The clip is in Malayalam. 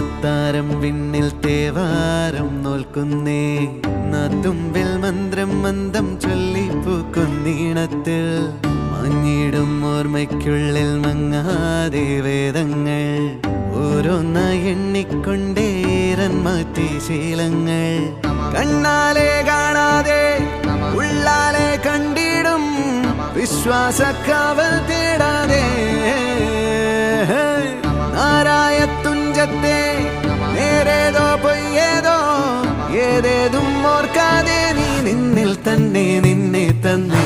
അത്താരം വിണ്ണിൽ തേവാരം നോൽക്കുന്നേ നാത്തുമ്പിൽ മന്ത്രം മന്ദം ചൊല്ലിപ്പൂക്കുന്നീണത്തിൽ മഞ്ഞിടും ഓർമ്മയ്ക്കുള്ളിൽ മങ്ങാതെ വേദങ്ങൾ ഓരോന്നായി എണ്ണിക്കൊണ്ടേരൻ മാറ്റി ശീലങ്ങൾ കണ്ണാലെ കാണാതെ ഉള്ളാലെ കണ്ടിടും വിശ്വാസക്കാവൽ തേടാതെ നാരായ തുഞ്ചത്തെ നേരേതോ പൊയ്യേതോ ഏതേതും ഓർക്കാതെ നീ നിന്നിൽ തന്നെ നിന്നെ തന്നെ